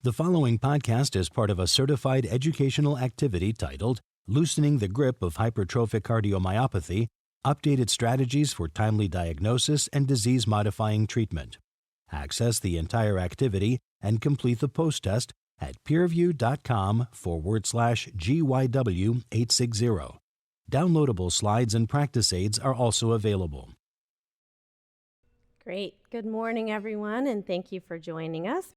The following podcast is part of a certified educational activity titled Loosening the Grip of Hypertrophic Cardiomyopathy, Updated Strategies for Timely Diagnosis and Disease-Modifying Treatment. Access the entire activity and complete the post-test at peerview.com/GYW860. Downloadable slides and practice aids are also available. Great. Good morning, everyone, and thank you for joining us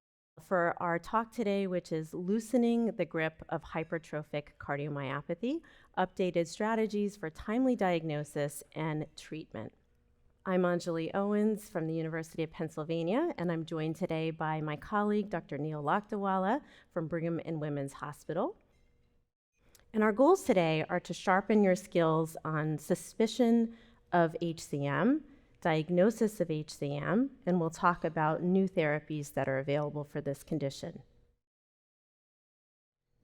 for our talk today, which is Loosening the Grip of Hypertrophic Cardiomyopathy, Updated Strategies for Timely Diagnosis and Treatment. I'm Anjali Owens from the University of Pennsylvania, and I'm joined today by my colleague, Dr. Neil Lakdawala from Brigham and Women's Hospital. And our goals today are to sharpen your skills on suspicion of HCM, diagnosis of HCM, and we'll talk about new therapies that are available for this condition.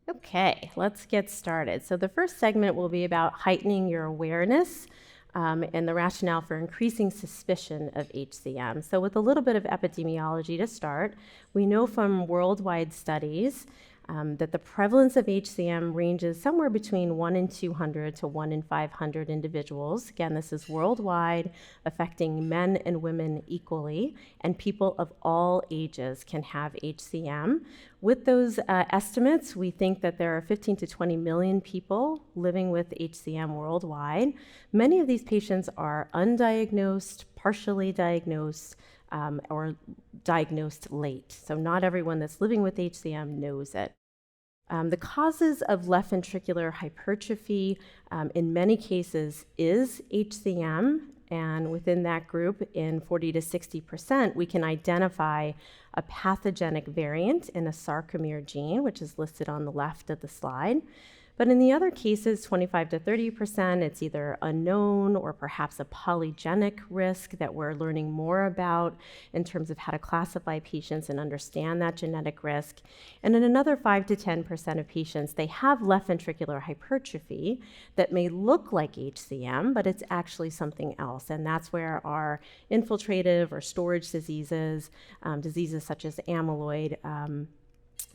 Okay, let's get started. So the first segment will be about heightening your awareness and the rationale for increasing suspicion of HCM. So with a little bit of epidemiology to start, we know from worldwide studies that the prevalence of HCM ranges somewhere between 1 in 200 to 1 in 500 individuals. Again, this is worldwide, affecting men and women equally, and people of all ages can have HCM. With those estimates, we think that there are 15 to 20 million people living with HCM worldwide. Many of these patients are undiagnosed, partially diagnosed, or diagnosed late. So not everyone that's living with HCM knows it. The causes of left ventricular hypertrophy in many cases is HCM, and within that group, in 40 to 60%, we can identify a pathogenic variant in a sarcomere gene, which is listed on the left of the slide. But in the other cases, 25 to 30%, it's either unknown or perhaps a polygenic risk that we're learning more about in terms of how to classify patients and understand that genetic risk. And in another 5 to 10% of patients, they have left ventricular hypertrophy that may look like HCM, but it's actually something else. And that's where our infiltrative or storage diseases, diseases such as amyloid,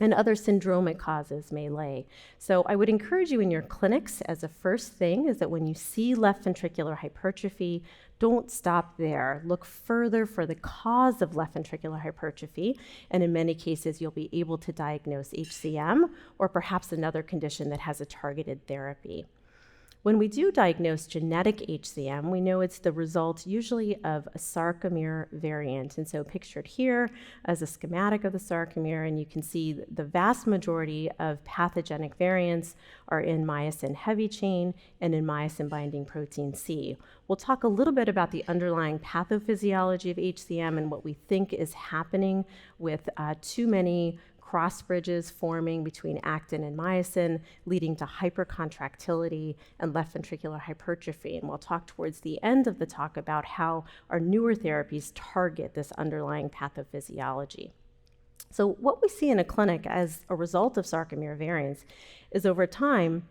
and other syndromic causes may lay. So I would encourage you in your clinics as a first thing is that when you see left ventricular hypertrophy, don't stop there. Look further for the cause of left ventricular hypertrophy, and in many cases you'll be able to diagnose HCM or perhaps another condition that has a targeted therapy. When we do diagnose genetic HCM, we know it's the result usually of a sarcomere variant. And so pictured here as a schematic of the sarcomere, and you can see the vast majority of pathogenic variants are in myosin heavy chain and in myosin binding protein C. We'll talk a little bit about the underlying pathophysiology of HCM and what we think is happening with too many cross bridges forming between actin and myosin, leading to hypercontractility and left ventricular hypertrophy. And we'll talk towards the end of the talk about how our newer therapies target this underlying pathophysiology. So what we see in a clinic as a result of sarcomere variants is over time,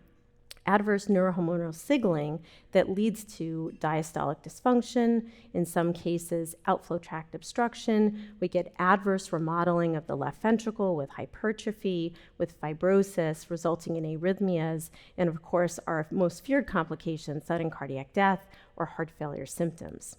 adverse neurohormonal signaling that leads to diastolic dysfunction, in some cases outflow tract obstruction. We get adverse remodeling of the left ventricle with hypertrophy, with fibrosis, resulting in arrhythmias, and of course our most feared complication, sudden cardiac death or heart failure symptoms.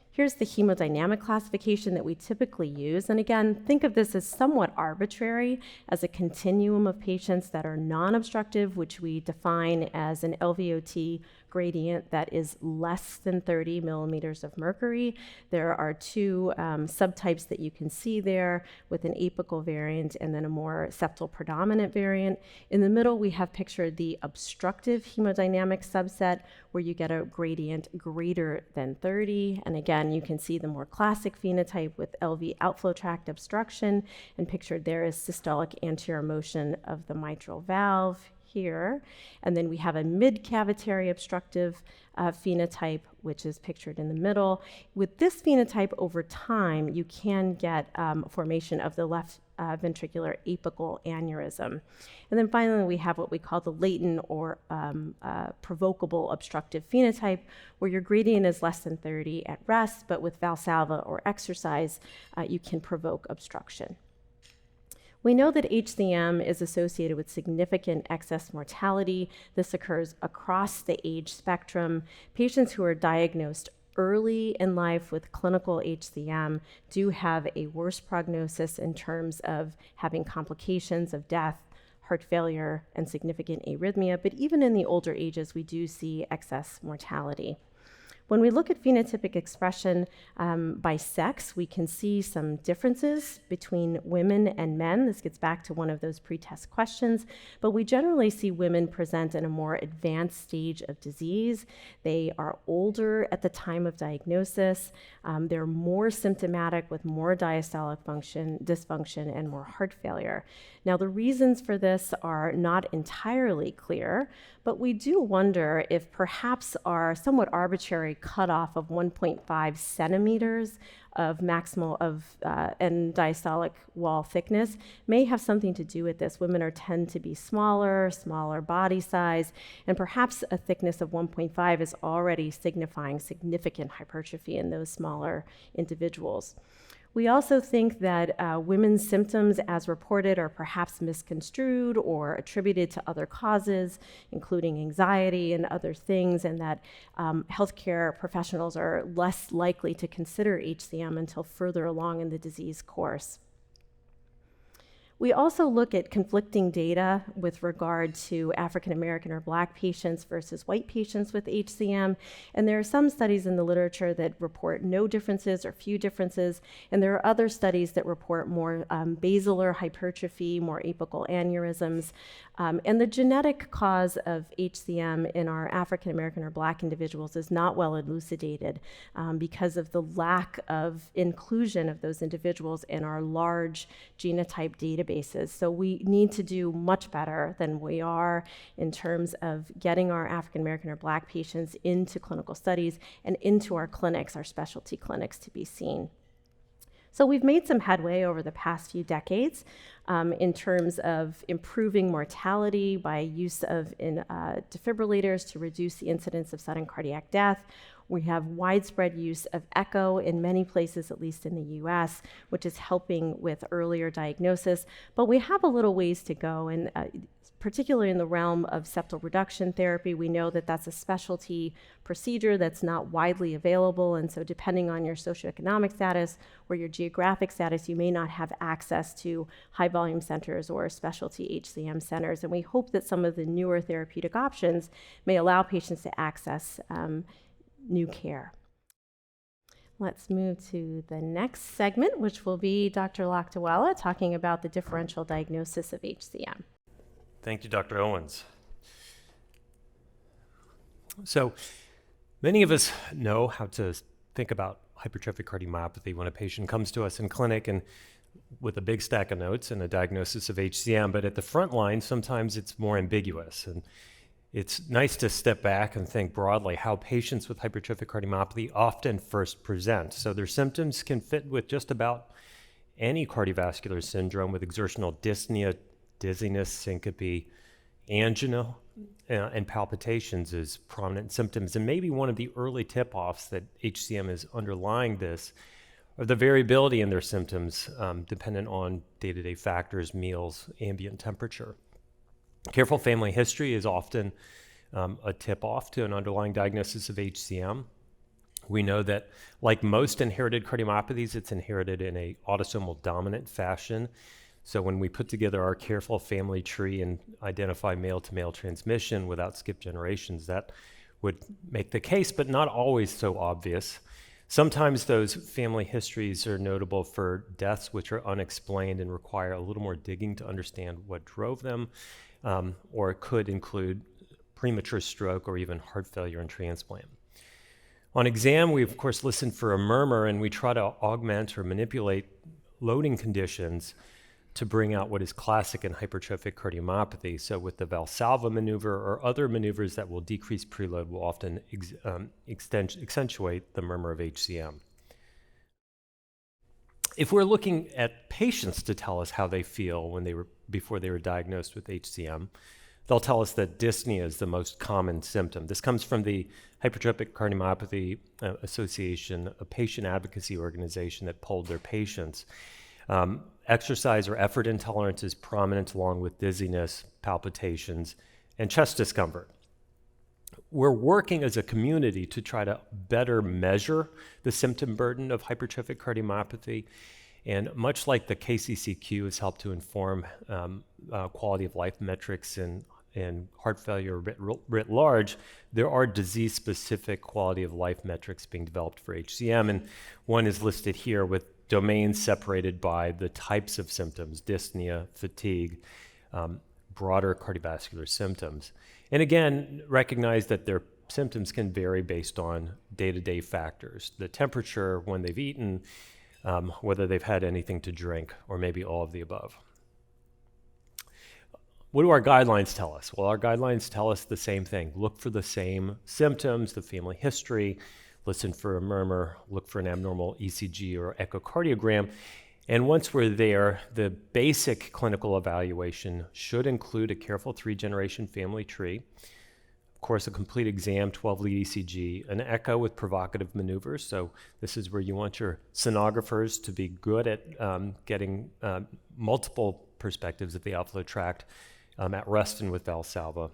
Here's the hemodynamic classification that we typically use. And again, think of this as somewhat arbitrary, as a continuum of patients that are non-obstructive, which we define as an LVOT gradient that is less than 30 millimeters of mercury. There are two subtypes that you can see there with an apical variant and then a more septal predominant variant. In the middle, we have pictured the obstructive hemodynamic subset where you get a gradient greater than 30. And again, you can see the more classic phenotype with LV outflow tract obstruction, and pictured there is systolic anterior motion of the mitral valve here. And then we have a mid-cavitary obstructive phenotype, which is pictured in the middle. With this phenotype over time, you can get formation of the left ventricular apical aneurysm. And then finally, we have what we call the latent or provocable obstructive phenotype, where your gradient is less than 30 at rest, but with Valsalva or exercise, you can provoke obstruction. We know that HCM is associated with significant excess mortality. This occurs across the age spectrum. Patients who are diagnosed early in life with clinical HCM do have a worse prognosis in terms of having complications of death, heart failure, and significant arrhythmia, but even in the older ages, we do see excess mortality. When we look at phenotypic expression by sex, we can see some differences between women and men. This gets back to one of those pretest questions, but we generally see women present in a more advanced stage of disease. They are older at the time of diagnosis. They're more symptomatic with more diastolic dysfunction and more heart failure. Now, the reasons for this are not entirely clear, but we do wonder if perhaps our somewhat arbitrary cutoff of 1.5 centimeters of maximal end diastolic wall thickness may have something to do with this. Women tend to be smaller body size, and perhaps a thickness of 1.5 is already signifying significant hypertrophy in those smaller individuals. We also think that women's symptoms as reported are perhaps misconstrued or attributed to other causes, including anxiety and other things, and that healthcare professionals are less likely to consider HCM until further along in the disease course. We also look at conflicting data with regard to African American or Black patients versus white patients with HCM. And there are some studies in the literature that report no differences or few differences. And there are other studies that report more basilar hypertrophy, more apical aneurysms. And the genetic cause of HCM in our African American or Black individuals is not well elucidated because of the lack of inclusion of those individuals in our large genotype databases. So we need to do much better than we are in terms of getting our African American or Black patients into clinical studies and into our clinics, our specialty clinics, to be seen. So we've made some headway over the past few decades in terms of improving mortality by use of defibrillators to reduce the incidence of sudden cardiac death. We have widespread use of echo in many places, at least in the US, which is helping with earlier diagnosis. But we have a little ways to go, and particularly in the realm of septal reduction therapy, we know that that's a specialty procedure that's not widely available. And so depending on your socioeconomic status or your geographic status, you may not have access to high volume centers or specialty HCM centers. And we hope that some of the newer therapeutic options may allow patients to access new care. Let's move to the next segment, which will be Dr. Lakdawala talking about the differential diagnosis of HCM. Thank you, Dr. Owens. So many of us know how to think about hypertrophic cardiomyopathy when a patient comes to us in clinic and with a big stack of notes and a diagnosis of HCM, but at the front line, sometimes it's more ambiguous. And it's nice to step back and think broadly how patients with hypertrophic cardiomyopathy often first present. So their symptoms can fit with just about any cardiovascular syndrome with exertional dyspnea, dizziness, syncope, angina, and palpitations as prominent symptoms. And maybe one of the early tip-offs that HCM is underlying this are the variability in their symptoms dependent on day-to-day factors, meals, ambient temperature. Careful family history is often a tip-off to an underlying diagnosis of HCM. We know that, like most inherited cardiomyopathies, it's inherited in an autosomal dominant fashion. So when we put together our careful family tree and identify male-to-male transmission without skip generations, that would make the case, but not always so obvious. Sometimes those family histories are notable for deaths which are unexplained and require a little more digging to understand what drove them, or it could include premature stroke or even heart failure and transplant. On exam, we of course listen for a murmur and we try to augment or manipulate loading conditions to bring out what is classic in hypertrophic cardiomyopathy. So with the Valsalva maneuver or other maneuvers that will decrease preload will often accentuate the murmur of HCM. If we're looking at patients to tell us how they feel before they were diagnosed with HCM, they'll tell us that dyspnea is the most common symptom. This comes from the Hypertrophic Cardiomyopathy Association, a patient advocacy organization that polled their patients. Exercise or effort intolerance is prominent along with dizziness, palpitations, and chest discomfort. We're working as a community to try to better measure the symptom burden of hypertrophic cardiomyopathy. And much like the KCCQ has helped to inform quality of life metrics in heart failure writ large, there are disease-specific quality of life metrics being developed for HCM. And one is listed here with domains separated by the types of symptoms: dyspnea, fatigue, broader cardiovascular symptoms. And again, recognize that their symptoms can vary based on day-to-day factors: the temperature, when they've eaten, whether they've had anything to drink, or maybe all of the above. What do our guidelines tell us? Well, our guidelines tell us the same thing. Look for the same symptoms, the family history, listen for a murmur, look for an abnormal ECG or echocardiogram. And once we're there, the basic clinical evaluation should include a careful 3-generation family tree, of course, a complete exam, 12-lead ECG, an echo with provocative maneuvers. So this is where you want your sonographers to be good at getting multiple perspectives of the outflow tract at rest and with Valsalva.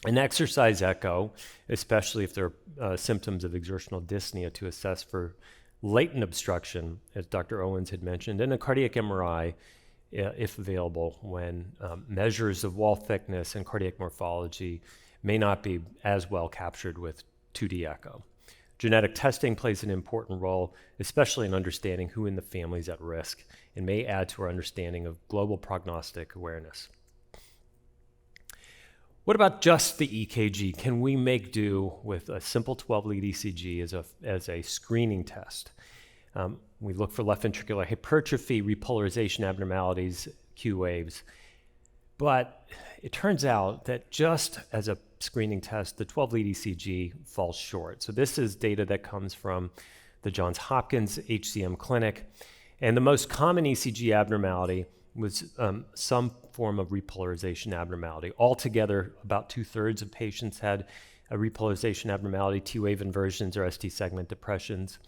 An exercise echo, especially if there are symptoms of exertional dyspnea, to assess for latent obstruction, as Dr. Owens had mentioned, and a cardiac MRI, if available, when measures of wall thickness and cardiac morphology may not be as well captured with 2D echo. Genetic testing plays an important role, especially in understanding who in the family is at risk, and may add to our understanding of global prognostic awareness. What about just the EKG? Can we make do with a simple 12-lead ECG as a screening test? We look for left ventricular hypertrophy, repolarization abnormalities, Q waves. But it turns out that just as a screening test, the 12-lead ECG falls short. So this is data that comes from the Johns Hopkins HCM clinic. And the most common ECG abnormality was some form of repolarization abnormality. Altogether, about 2/3 of patients had a repolarization abnormality, T-wave inversions or ST segment depressions.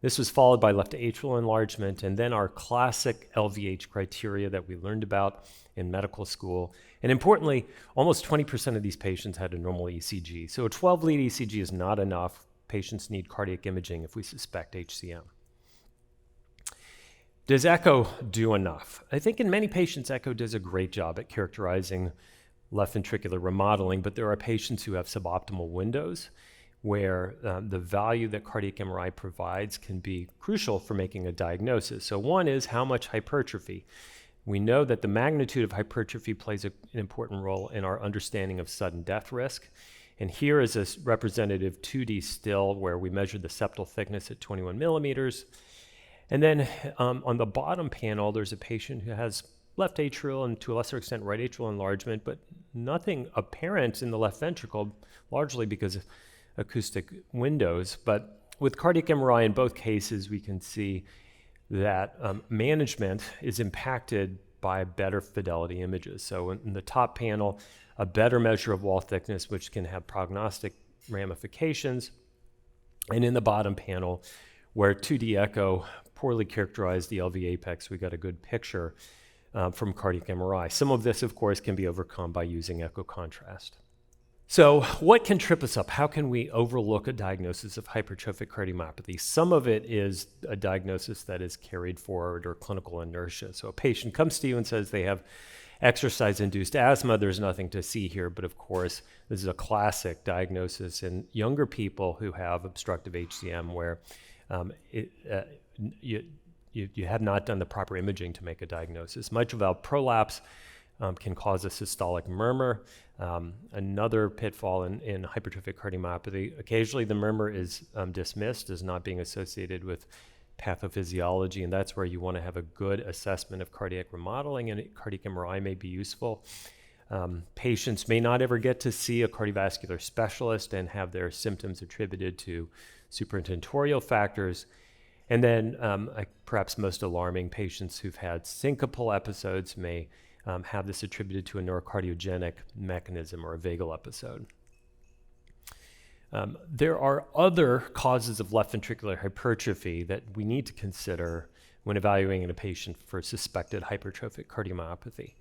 This was followed by left atrial enlargement, and then our classic LVH criteria that we learned about in medical school. And importantly, almost 20% of these patients had a normal ECG. So a 12-lead ECG is not enough. Patients need cardiac imaging if we suspect HCM. Does echo do enough? I think in many patients, echo does a great job at characterizing left ventricular remodeling, but there are patients who have suboptimal windows where the value that cardiac MRI provides can be crucial for making a diagnosis. So one is how much hypertrophy. We know that the magnitude of hypertrophy plays an important role in our understanding of sudden death risk. And here is a representative 2D still where we measure the septal thickness at 21 millimeters. And then on the bottom panel, there's a patient who has left atrial and to a lesser extent right atrial enlargement, but nothing apparent in the left ventricle, largely because of acoustic windows. But with cardiac MRI in both cases, we can see that management is impacted by better fidelity images. So in the top panel, a better measure of wall thickness, which can have prognostic ramifications. And in the bottom panel, where 2D echo poorly characterized the LV apex, we got a good picture from cardiac MRI. Some of this, of course, can be overcome by using echo contrast. So what can trip us up? How can we overlook a diagnosis of hypertrophic cardiomyopathy? Some of it is a diagnosis that is carried forward or clinical inertia. So a patient comes to you and says they have exercise-induced asthma. There's nothing to see here, but of course, this is a classic diagnosis in younger people who have obstructive HCM where you have not done the proper imaging to make a diagnosis. Mitral valve prolapse can cause a systolic murmur. Another pitfall in hypertrophic cardiomyopathy, occasionally the murmur is dismissed as not being associated with pathophysiology, and that's where you want to have a good assessment of cardiac remodeling, and cardiac MRI may be useful. Patients may not ever get to see a cardiovascular specialist and have their symptoms attributed to superintentorial factors. And then perhaps most alarming, patients who've had syncopal episodes may have this attributed to a neurocardiogenic mechanism or a vagal episode. There are other causes of left ventricular hypertrophy that we need to consider when evaluating a patient for suspected hypertrophic cardiomyopathy.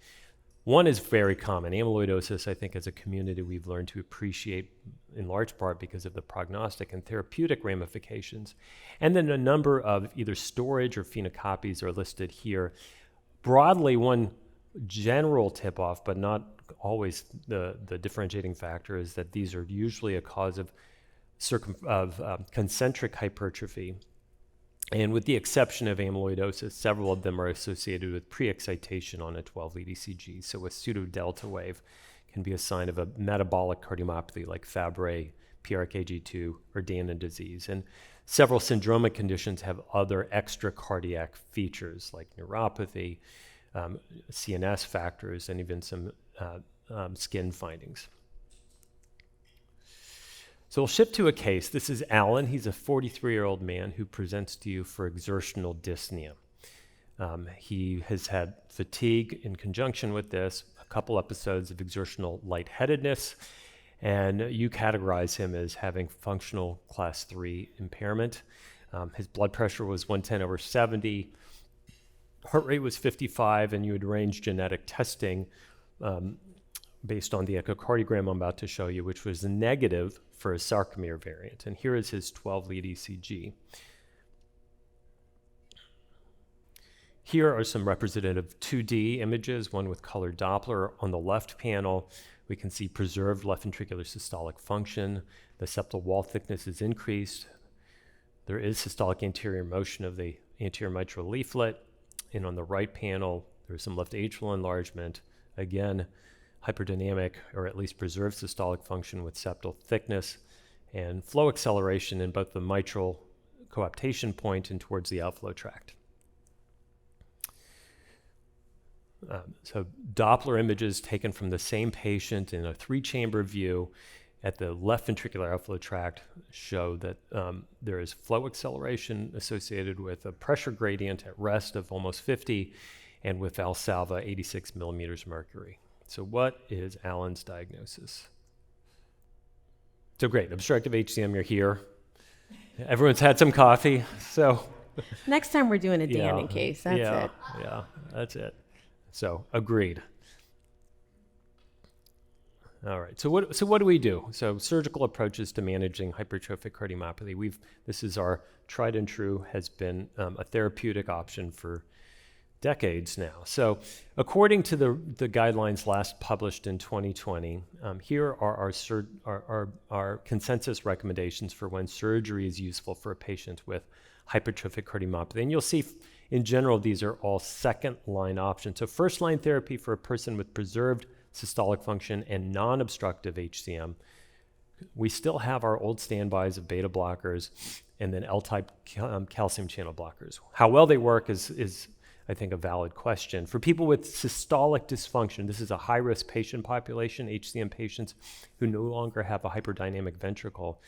One is very common. Amyloidosis, I think, as a community, we've learned to appreciate in large part because of the prognostic and therapeutic ramifications. And then a number of either storage or phenocopies are listed here. Broadly, one general tip-off, but not always the differentiating factor, is that these are usually a cause of concentric hypertrophy. And with the exception of amyloidosis, several of them are associated with pre-excitation on a 12-lead ECG. So a pseudo-delta wave can be a sign of a metabolic cardiomyopathy like Fabry, PRKG2, or Danon disease. And several syndromic conditions have other extra cardiac features like neuropathy, CNS factors, and even some skin findings. So we'll shift to a case. This is Alan. He's a 43-year-old man who presents to you for exertional dyspnea. He has had fatigue in conjunction with this, a couple episodes of exertional lightheadedness, and you categorize him as having functional class 3 impairment. His blood pressure was 110/70, heart rate was 55, and you had arranged genetic testing based on the echocardiogram I'm about to show you, which was negative for a sarcomere variant. And here is his 12-lead ECG. Here are some representative 2D images, one with color Doppler. On the left panel, we can see preserved left ventricular systolic function. The septal wall thickness is increased. There is systolic anterior motion of the anterior mitral leaflet. And on the right panel, there's some left atrial enlargement. Again, hyperdynamic, or at least preserved systolic function with septal thickness, and flow acceleration in both the mitral coaptation point and towards the outflow tract. So Doppler images taken from the same patient in a 3-chamber view at the left ventricular outflow tract show that there is flow acceleration associated with a pressure gradient at rest of almost 50 and with Valsalva 86 millimeters mercury. So what is Alan's diagnosis? So great, obstructive HCM, you're here. Everyone's had some coffee, so. Next time we're doing a Danon case, that's it. Yeah, that's it. So agreed. All right, so what do we do? So surgical approaches to managing hypertrophic cardiomyopathy. This is our tried and true, has been a therapeutic option for decades now. So according to the guidelines last published in 2020, here are our consensus recommendations for when surgery is useful for a patient with hypertrophic cardiomyopathy. And you'll see in general, these are all second-line options. So first-line therapy for a person with preserved systolic function and non-obstructive HCM. We still have our old standbys of beta blockers and then L-type calcium channel blockers. How well they work is I think, a valid question. For people with systolic dysfunction, this is a high-risk patient population, HCM patients who no longer have a hyperdynamic ventricle.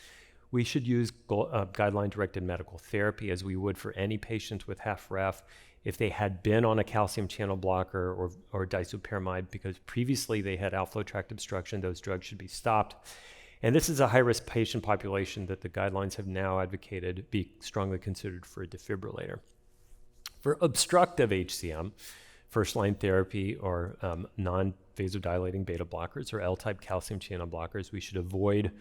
We should use guideline-directed medical therapy as we would for any patient with HFrEF if they had been on a calcium channel blocker or disopyramide because previously they had outflow tract obstruction. Those drugs should be stopped. And this is a high-risk patient population that the guidelines have now advocated be strongly considered for a defibrillator. For obstructive HCM, first-line therapy or non-vasodilating beta blockers or L-type calcium channel blockers, we should avoid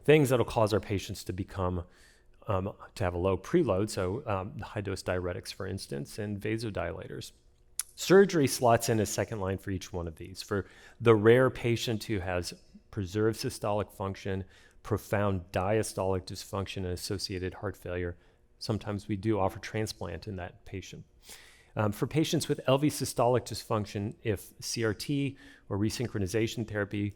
things that will cause our patients to become, to have a low preload, so high-dose diuretics, for instance, and vasodilators. Surgery slots in as second line for each one of these. For the rare patient who has preserved systolic function, profound diastolic dysfunction, and associated heart failure, sometimes we do offer transplant in that patient. For patients with LV systolic dysfunction, if CRT or resynchronization therapy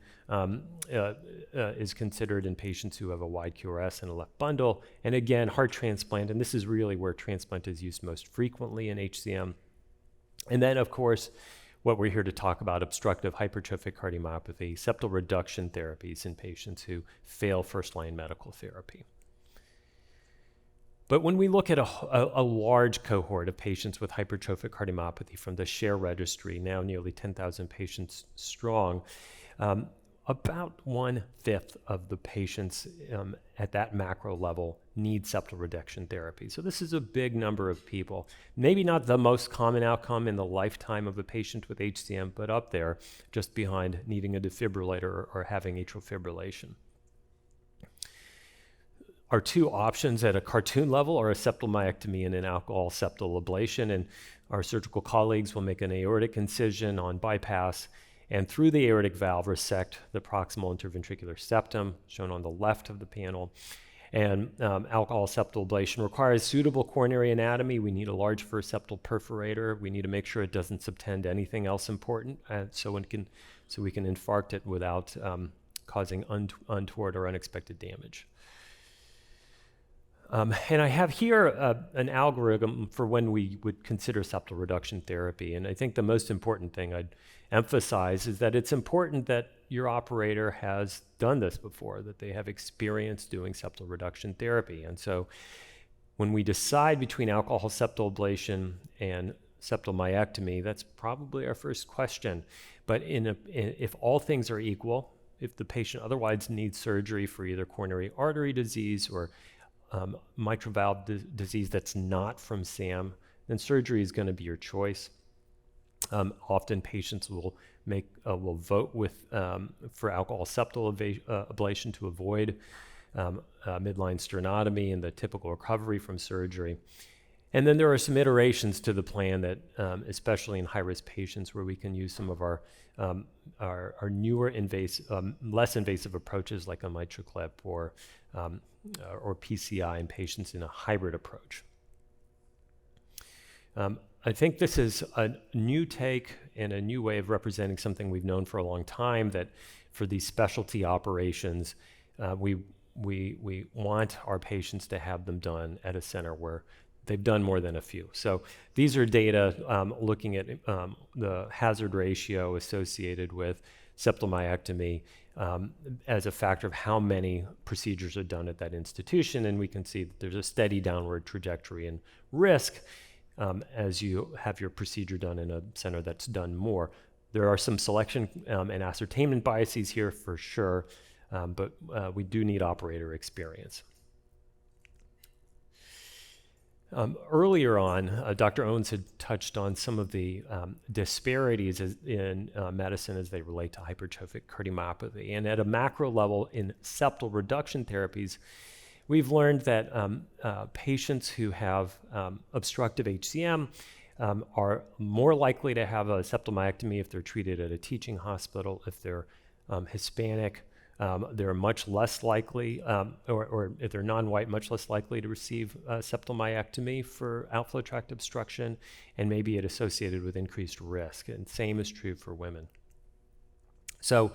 is considered in patients who have a wide QRS and a left bundle, and again, heart transplant, and this is really where transplant is used most frequently in HCM. And then, of course, what we're here to talk about, obstructive hypertrophic cardiomyopathy, septal reduction therapies in patients who fail first-line medical therapy. But when we look at a large cohort of patients with hypertrophic cardiomyopathy from the SHARE registry, now nearly 10,000 patients strong, about 1/5 of the patients at that macro level need septal reduction therapy. So this is a big number of people. Maybe not the most common outcome in the lifetime of a patient with HCM, but up there, just behind needing a defibrillator or having atrial fibrillation. Our two options at a cartoon level are a septal myectomy and an alcohol septal ablation, and our surgical colleagues will make an aortic incision on bypass and through the aortic valve resect the proximal interventricular septum, shown on the left of the panel. And alcohol septal ablation requires suitable coronary anatomy. We need a large first septal perforator. We need to make sure it doesn't subtend anything else important, so we can infarct it without causing untoward or unexpected damage. And I have here an algorithm for when we would consider septal reduction therapy. And I think the most important thing I'd emphasize is that it's important that your operator has done this before, that they have experience doing septal reduction therapy. And so when we decide between alcohol septal ablation and septal myectomy, that's probably our first question. But if all things are equal, if the patient otherwise needs surgery for either coronary artery disease or mitral valve disease that's not from SAM, then surgery is going to be your choice. Often patients will vote for alcohol septal ablation to avoid midline sternotomy and the typical recovery from surgery. And then there are some iterations to the plan that, especially in high-risk patients, where we can use some of our newer less invasive approaches like a MitraClip or PCI in patients in a hybrid approach. I think this is a new take and a new way of representing something we've known for a long time, that for these specialty operations, we want our patients to have them done at a center where they've done more than a few. So these are data looking at the hazard ratio associated with septal myectomy as a factor of how many procedures are done at that institution. And we can see that there's a steady downward trajectory in risk as you have your procedure done in a center that's done more. There are some selection and ascertainment biases here for sure, but we do need operator experience. Earlier on, Dr. Owens had touched on some of the disparities in medicine as they relate to hypertrophic cardiomyopathy. And at a macro level in septal reduction therapies, we've learned that patients who have obstructive HCM are more likely to have a septal myectomy if they're treated at a teaching hospital. If they're Hispanic, they're much less likely, or if they're non-white, much less likely to receive septal myectomy for outflow tract obstruction, and maybe it associated with increased risk. And same is true for women. So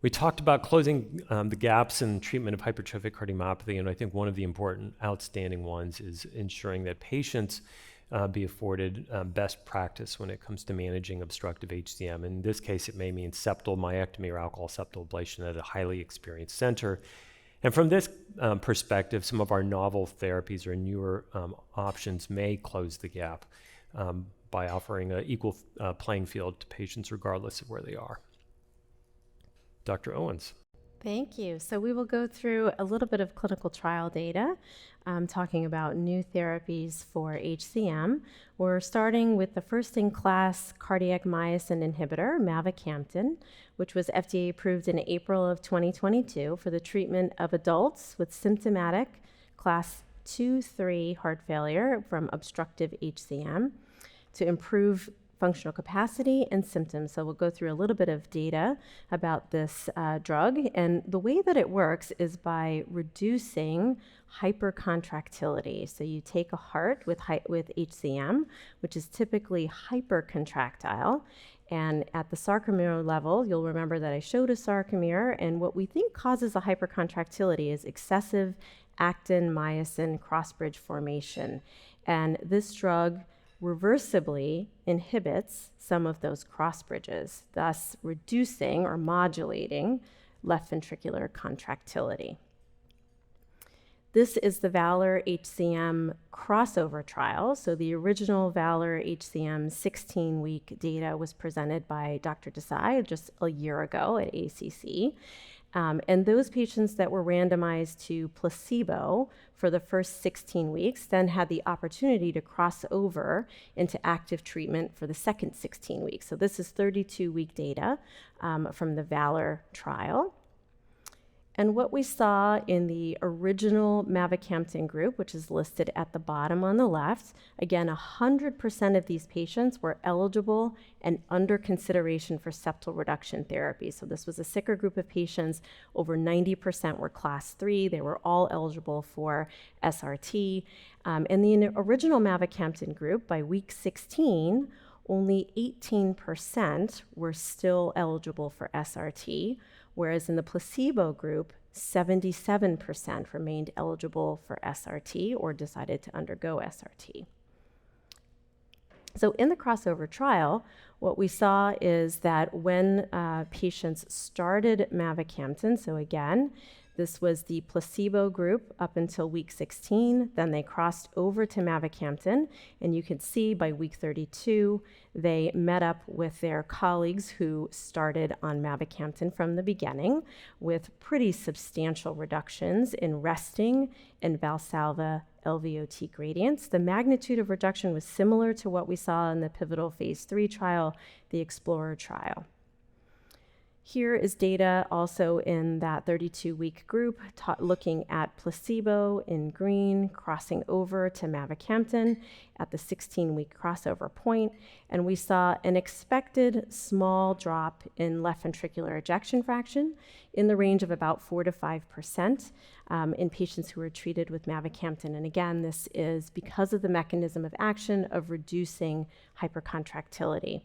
we talked about closing the gaps in treatment of hypertrophic cardiomyopathy, and I think one of the important outstanding ones is ensuring that patients be afforded best practice when it comes to managing obstructive HCM. In this case, it may mean septal myectomy or alcohol septal ablation at a highly experienced center. And from this perspective, some of our novel therapies or newer options may close the gap by offering an equal playing field to patients regardless of where they are. Dr. Owens. Thank you. So we will go through a little bit of clinical trial data, talking about new therapies for HCM. We're starting with the first-in-class cardiac myosin inhibitor, Mavicantin, which was FDA approved in April of 2022 for the treatment of adults with symptomatic class 2-3 heart failure from obstructive HCM to improve functional capacity and symptoms. So we'll go through a little bit of data about this drug. And the way that it works is by reducing hypercontractility. So you take a heart with HCM, which is typically hypercontractile. And at the sarcomere level, you'll remember that I showed a sarcomere. And what we think causes a hypercontractility is excessive actin-myosin cross-bridge formation. And this drug reversibly inhibits some of those cross bridges, thus reducing or modulating left ventricular contractility. This is the VALOR-HCM crossover trial. So the original VALOR-HCM 16-week data was presented by Dr. Desai just a year ago at ACC. And those patients that were randomized to placebo for the first 16 weeks then had the opportunity to cross over into active treatment for the second 16 weeks. So this is 32-week data from the VALOR trial. And what we saw in the original Mavicantin group, which is listed at the bottom on the left, again, 100% of these patients were eligible and under consideration for septal reduction therapy. So this was a sicker group of patients. Over 90% were class 3. They were all eligible for SRT. In the original Mavicantin group, by week 16, only 18% were still eligible for SRT, whereas in the placebo group, 77% remained eligible for SRT or decided to undergo SRT. So in the crossover trial, what we saw is that when patients started Mavicantin, so again, this was the placebo group up until week 16. Then they crossed over to Mavicantin, and you can see by week 32, they met up with their colleagues who started on Mavicantin from the beginning with pretty substantial reductions in resting and Valsalva LVOT gradients. The magnitude of reduction was similar to what we saw in the pivotal phase 3 trial, the EXPLORER trial. Here is data also in that 32-week group looking at placebo in green, crossing over to Mavicantin at the 16-week crossover point, and we saw an expected small drop in left ventricular ejection fraction in the range of about 4 to 5% in patients who were treated with Mavicantin. And again, this is because of the mechanism of action of reducing hypercontractility.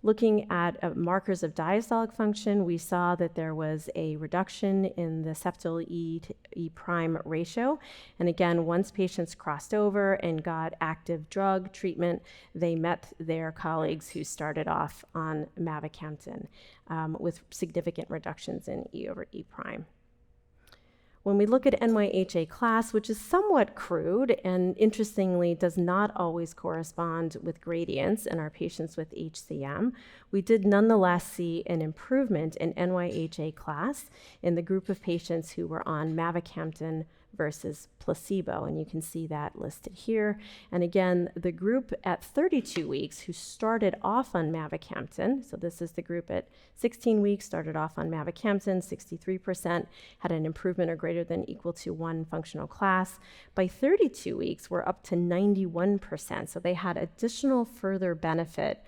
Looking at markers of diastolic function, we saw that there was a reduction in the septal E to E prime ratio. And again, once patients crossed over and got active drug treatment, they met their colleagues who started off on Mavicantin with significant reductions in E over E prime. When we look at NYHA class, which is somewhat crude and interestingly does not always correspond with gradients in our patients with HCM, we did nonetheless see an improvement in NYHA class in the group of patients who were on Mavicantin versus placebo, and you can see that listed here. And again, the group at 32 weeks who started off on Mavicantin, so this is the group at 16 weeks, started off on Mavicantin, 63% had an improvement or greater than equal to 1 functional class. By 32 weeks, we're up to 91%, so they had additional further benefit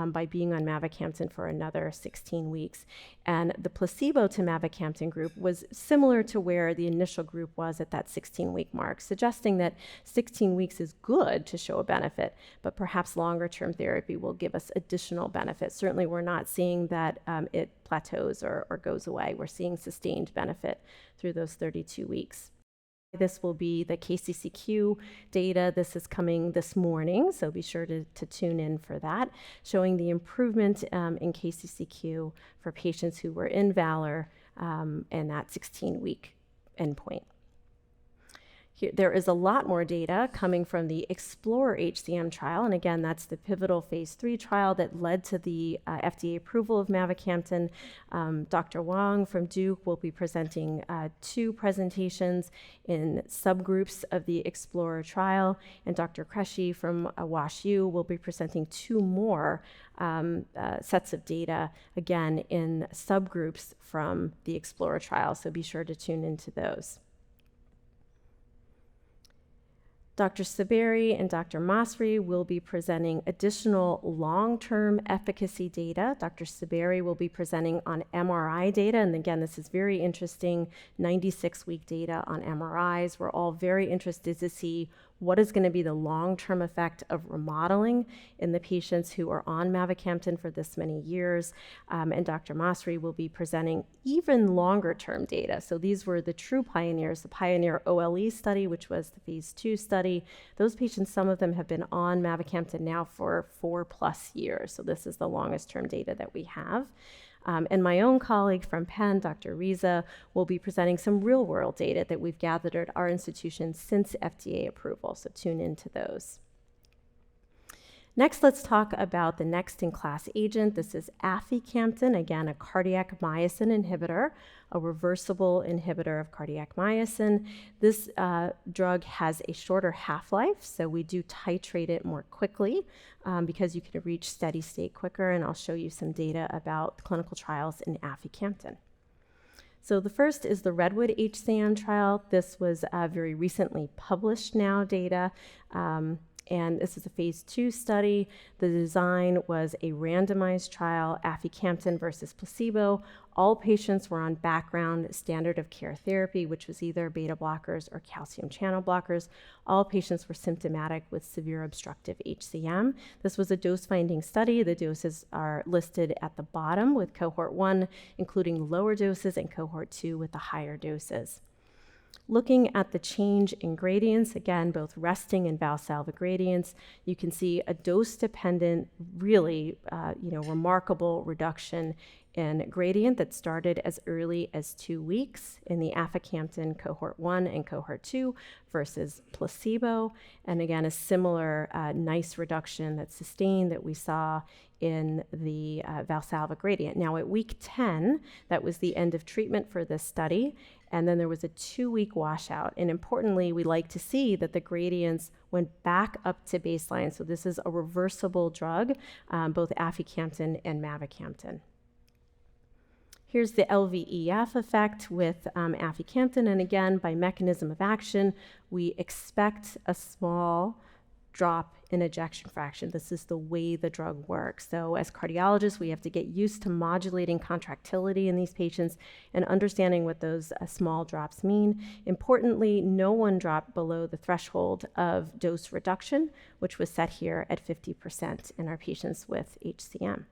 by being on Mavicantin for another 16 weeks. And the placebo to Mavicantin group was similar to where the initial group was at that 16-week mark, suggesting that 16 weeks is good to show a benefit, but perhaps longer-term therapy will give us additional benefit. Certainly, we're not seeing that it plateaus or goes away. We're seeing sustained benefit through those 32 weeks. This will be the KCCQ data. This is coming this morning, so be sure to tune in for that, showing the improvement in KCCQ for patients who were in VALOR and that 16-week endpoint. There is a lot more data coming from the EXPLORER-HCM trial, and again, that's the pivotal phase 3 trial that led to the FDA approval of Mavicantin. Dr. Wang from Duke will be presenting 2 presentations in subgroups of the EXPLORER trial, and Dr. Kreshe from WashU will be presenting 2 more sets of data, again, in subgroups from the EXPLORER trial, so be sure to tune into those. Dr. Saberi and Dr. Masri will be presenting additional long-term efficacy data. Dr. Saberi will be presenting on MRI data, and again, this is very interesting, 96-week data on MRIs. We're all very interested to see what is going to be the long-term effect of remodeling in the patients who are on Mavicantin for this many years. And Dr. Masri will be presenting even longer-term data. So these were the true pioneers, the PIONEER-OLE study, which was the phase 2 study. Those patients, some of them have been on Mavicantin now for 4+ years. So this is the longest-term data that we have. And my own colleague from Penn, Dr. Riza, will be presenting some real-world data that we've gathered at our institution since FDA approval, so tune into those. Next, let's talk about the next-in-class agent. This is Affycanthin, again, a cardiac myosin inhibitor, a reversible inhibitor of cardiac myosin. This drug has a shorter half-life, so we do titrate it more quickly because you can reach steady state quicker, and I'll show you some data about clinical trials in Affycanthin. So the first is the REDWOOD-HCM trial. This was very recently published now data. And this is a phase 2 study. The design was a randomized trial, Affycanthin versus placebo. All patients were on background standard of care therapy, which was either beta blockers or calcium channel blockers. All patients were symptomatic with severe obstructive HCM. This was a dose-finding study. The doses are listed at the bottom with cohort 1, including lower doses, and cohort 2 with the higher doses. Looking at the change in gradients, again, both resting and Valsalva gradients, you can see a dose-dependent, really remarkable reduction in gradient that started as early as 2 weeks in the Affycanthin cohort 1 and cohort 2 versus placebo. And again, a similar nice reduction that's sustained that we saw in the Valsalva gradient. Now at week 10, that was the end of treatment for this study, and then there was a 2-week washout. And importantly, we like to see that the gradients went back up to baseline. So this is a reversible drug, both Affycanthin and Mavicantin. Here's the LVEF effect with Affycanthin, and again, by mechanism of action, we expect a small drop in ejection fraction. This is the way the drug works. So as cardiologists, we have to get used to modulating contractility in these patients and understanding what those small drops mean. Importantly, no one dropped below the threshold of dose reduction, which was set here at 50% in our patients with HCM.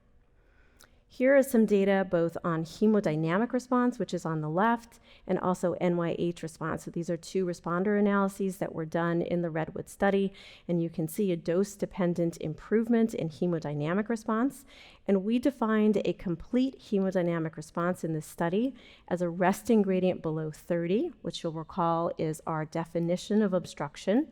Here is some data both on hemodynamic response, which is on the left, and also NYH response. So these are 2 responder analyses that were done in the REDWOOD study, and you can see a dose-dependent improvement in hemodynamic response. And we defined a complete hemodynamic response in this study as a resting gradient below 30, which you'll recall is our definition of obstruction,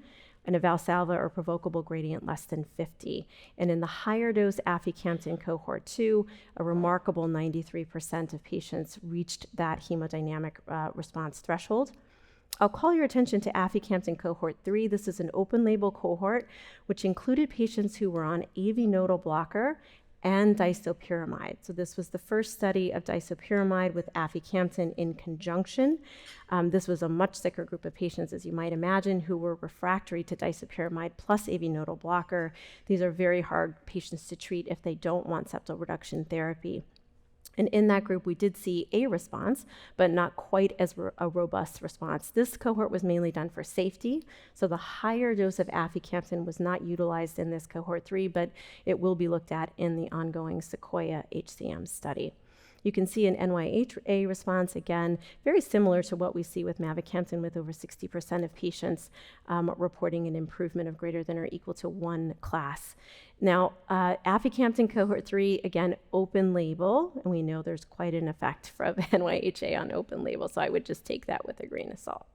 and a Valsalva or provocable gradient less than 50. And in the higher dose Affycanthin cohort 2, a remarkable 93% of patients reached that hemodynamic response threshold. I'll call your attention to Affycanthin cohort 3. This is an open label cohort, which included patients who were on AV nodal blocker and disopyramide. So this was the first study of disopyramide with Affycanthin in conjunction. This was a much sicker group of patients, as you might imagine, who were refractory to disopyramide plus AV nodal blocker. These are very hard patients to treat if they don't want septal reduction therapy. And in that group, we did see a response, but not quite as a robust response. This cohort was mainly done for safety. So the higher dose of Affycanthin was not utilized in this cohort 3, but it will be looked at in the ongoing SEQUOIA-HCM study. You can see an NYHA response, again, very similar to what we see with Mavicantin, with over 60% of patients reporting an improvement of greater than or equal to 1 class. Now, Affycanthin cohort 3, again, open label, and we know there's quite an effect from NYHA on open label, so I would just take that with a grain of salt.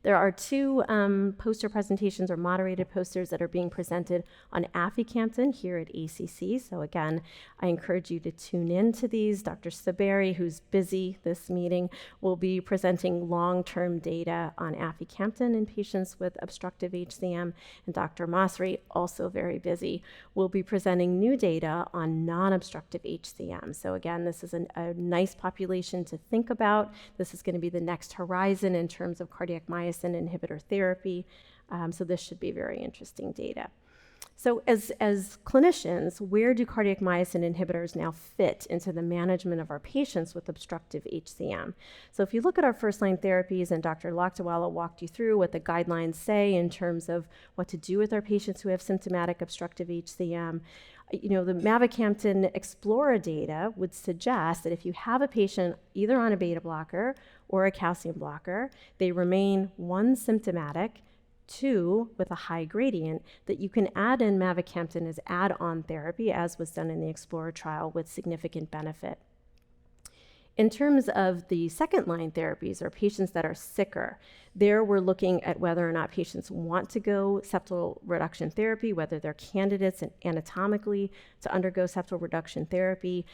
There are 2 poster presentations or moderated posters that are being presented on Affycanthin here at ACC. So again, I encourage you to tune in to these. Dr. Saberi, who's busy this meeting, will be presenting long-term data on Affycanthin in patients with obstructive HCM. And Dr. Masri, also very busy, will be presenting new data on non-obstructive HCM. So again, this is a nice population to think about. This is going to be the next horizon in terms of cardiac myosin inhibitor therapy. So this should be very interesting data. So as clinicians, where do cardiac myosin inhibitors now fit into the management of our patients with obstructive HCM? So if you look at our first-line therapies, and Dr. Lakdawala walked you through what the guidelines say in terms of what to do with our patients who have symptomatic obstructive HCM, the Mavicantin EXPLORER data would suggest that if you have a patient either on a beta blocker or a calcium blocker, they remain, 1, symptomatic, Two, with a high gradient, that you can add in mavacamten as add-on therapy, as was done in the EXPLORER trial, with significant benefit. In terms of the second-line therapies, or patients that are sicker, there we're looking at whether or not patients want to go septal reduction therapy, whether they're candidates anatomically to undergo septal reduction therapy.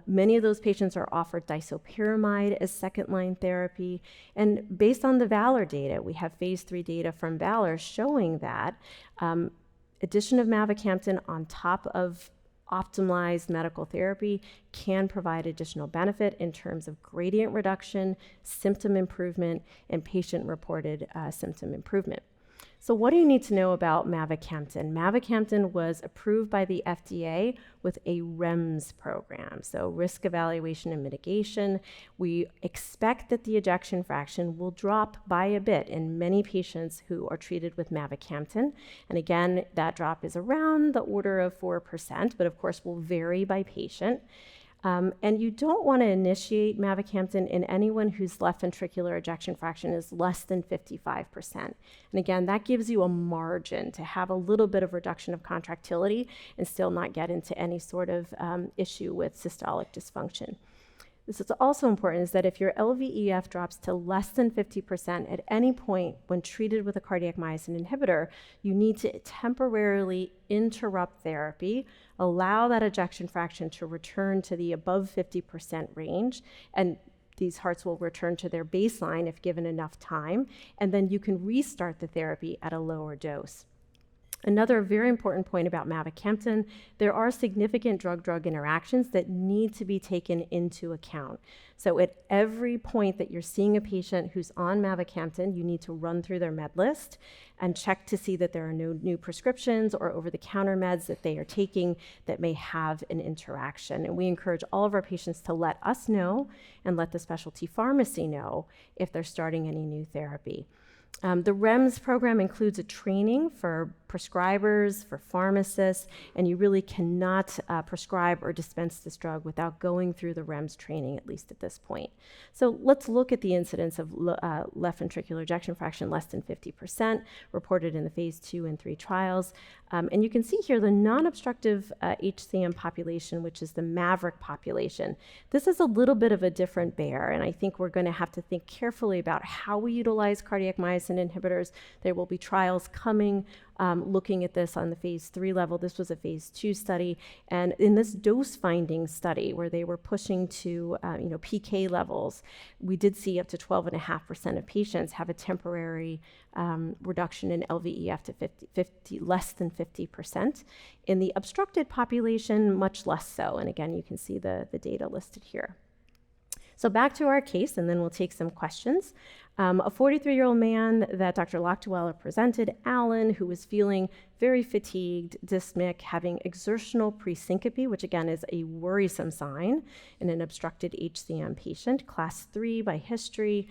Many of those patients are offered disopyramide as second-line therapy. And based on the VALOR data, we have phase 3 data from VALOR showing that addition of mavacamten on top of optimized medical therapy can provide additional benefit in terms of gradient reduction, symptom improvement, and patient-reported symptom improvement. So what do you need to know about mavacamten? Mavacamten was approved by the FDA with a REMS program, so risk evaluation and mitigation. We expect that the ejection fraction will drop by a bit in many patients who are treated with mavacamten. And again, that drop is around the order of 4%, but of course will vary by patient. And you don't want to initiate mavacamten in anyone whose left ventricular ejection fraction is less than 55%. And again, that gives you a margin to have a little bit of reduction of contractility and still not get into any sort of issue with systolic dysfunction. This is also important, is that if your LVEF drops to less than 50% at any point when treated with a cardiac myosin inhibitor, you need to temporarily interrupt therapy, allow that ejection fraction to return to the above 50% range, and these hearts will return to their baseline if given enough time, and then you can restart the therapy at a lower dose. Another very important point about mavacamten, there are significant drug-drug interactions that need to be taken into account. So at every point that you're seeing a patient who's on mavacamten, you need to run through their med list and check to see that there are no new prescriptions or over-the-counter meds that they are taking that may have an interaction. And we encourage all of our patients to let us know and let the specialty pharmacy know if they're starting any new therapy. The REMS program includes a training for prescribers, for pharmacists, and you really cannot prescribe or dispense this drug without going through the REMS training, at least at this point. So let's look at the incidence of left ventricular ejection fraction less than 50% reported in the phase 2 and 3 trials. And you can see here the non-obstructive HCM population, which is the MAVERICK population. This is a little bit of a different bear, and I think we're going to have to think carefully about how we utilize cardiac myosin inhibitors. There will be trials coming looking at this on the phase 3 level. This was a phase 2 study, and in this dose-finding study where they were pushing to PK levels, we did see up to 12.5% of patients have a temporary reduction in LVEF to less than 50%. In the obstructed population, much less so, and again, you can see the data listed here. So back to our case, and then we'll take some questions. A 43-year-old man that Dr. Lochtueller presented, Alan, who was feeling very fatigued, dyspneic, having exertional presyncope, which again is a worrisome sign in an obstructed HCM patient, class 3 by history,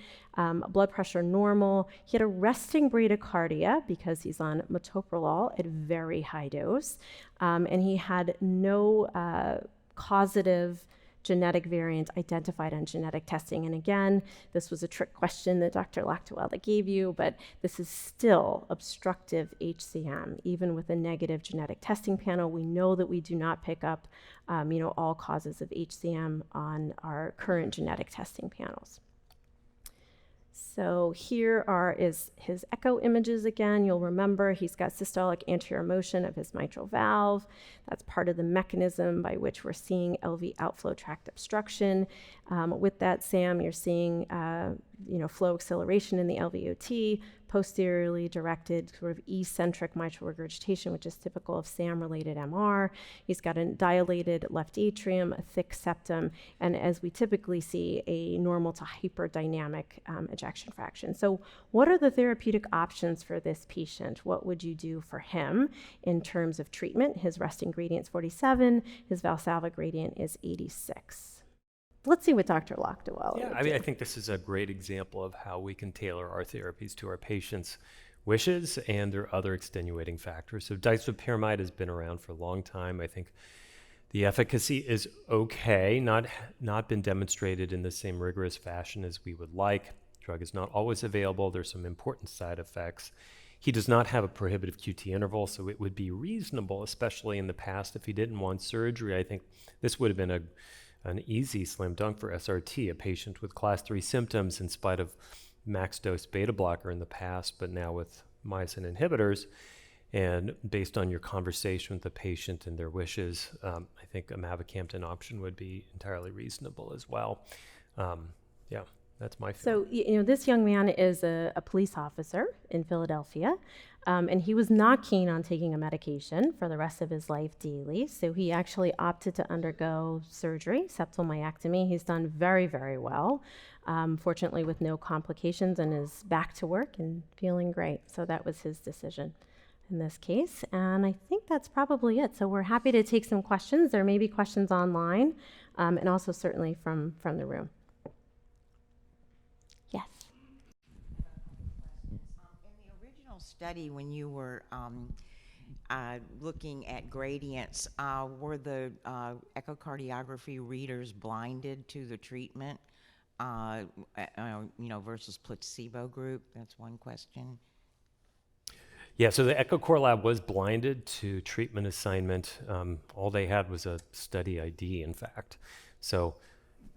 blood pressure normal. He had a resting bradycardia because he's on metoprolol at very high dose, and he had no causative genetic variant identified on genetic testing. And again, this was a trick question that Dr. Lochtueller gave you, but this is still obstructive HCM. Even with a negative genetic testing panel, we know that we do not pick up all causes of HCM on our current genetic testing panels. So here is his echo images again. You'll remember he's got systolic anterior motion of his mitral valve. That's part of the mechanism by which we're seeing LV outflow tract obstruction. With that, Sam, you're seeing flow acceleration in the LVOT, posteriorly directed sort of eccentric mitral regurgitation, which is typical of SAM-related MR. He's got a dilated left atrium, a thick septum, and as we typically see, a normal to hyperdynamic ejection fraction. So what are the therapeutic options for this patient? What would you do for him in terms of treatment? His resting gradient is 47, his Valsalva gradient is 86. Let's see what Dr. Lochtueller. Yeah, I think this is a great example of how we can tailor our therapies to our patients' wishes and their other extenuating factors. So disopyramide has been around for a long time. I think the efficacy is okay, not been demonstrated in the same rigorous fashion as we would like. Drug is not always available. There's some important side effects. He does not have a prohibitive QT interval, so it would be reasonable, especially in the past, if he didn't want surgery. I think this would have been an easy slam dunk for SRT, a patient with class 3 symptoms in spite of max dose beta blocker in the past, but now with myosin inhibitors. And based on your conversation with the patient and their wishes, I think a Mavicantin option would be entirely reasonable as well. Yeah, that's my feeling. So, this young man is a police officer in Philadelphia, and he was not keen on taking a medication for the rest of his life daily. So he actually opted to undergo surgery, septal myectomy. He's done very, very well, fortunately with no complications, and is back to work and feeling great. So that was his decision in this case. And I think that's probably it. So we're happy to take some questions. There may be questions online, and also certainly from the room. Yes. In the original study, when you were looking at gradients, were the echocardiography readers blinded to the treatment, versus placebo group? That's one question. Yeah, so the EchoCore lab was blinded to treatment assignment. All they had was a study ID, in fact. So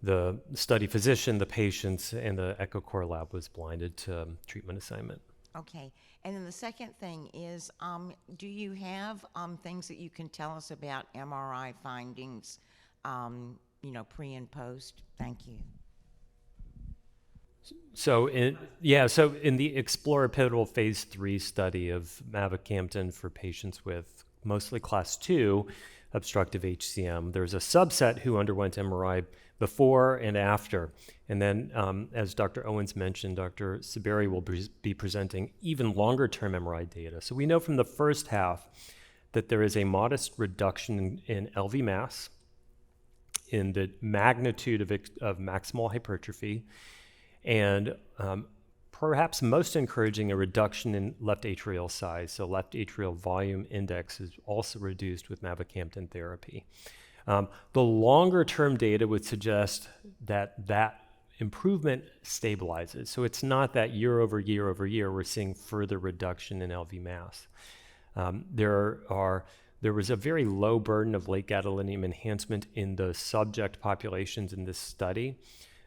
the study physician, the patients, and the EchoCore lab was blinded to treatment assignment. Okay, and then the second thing is, do you have things that you can tell us about MRI findings, pre and post? Thank you. So in the EXPLORER pivotal phase 3 study of Mavicantin for patients with mostly class 2 obstructive HCM, there's a subset who underwent MRI before and after. And then, as Dr. Owens mentioned, Dr. Saberi will be presenting even longer term MRI data. So we know from the first half that there is a modest reduction in LV mass, in the magnitude of maximal hypertrophy, and perhaps most encouraging, a reduction in left atrial size. So left atrial volume index is also reduced with Mavicantin therapy. The longer term data would suggest that improvement stabilizes. So it's not that year over year we're seeing further reduction in LV mass. There was a very low burden of late gadolinium enhancement in the subject populations in this study.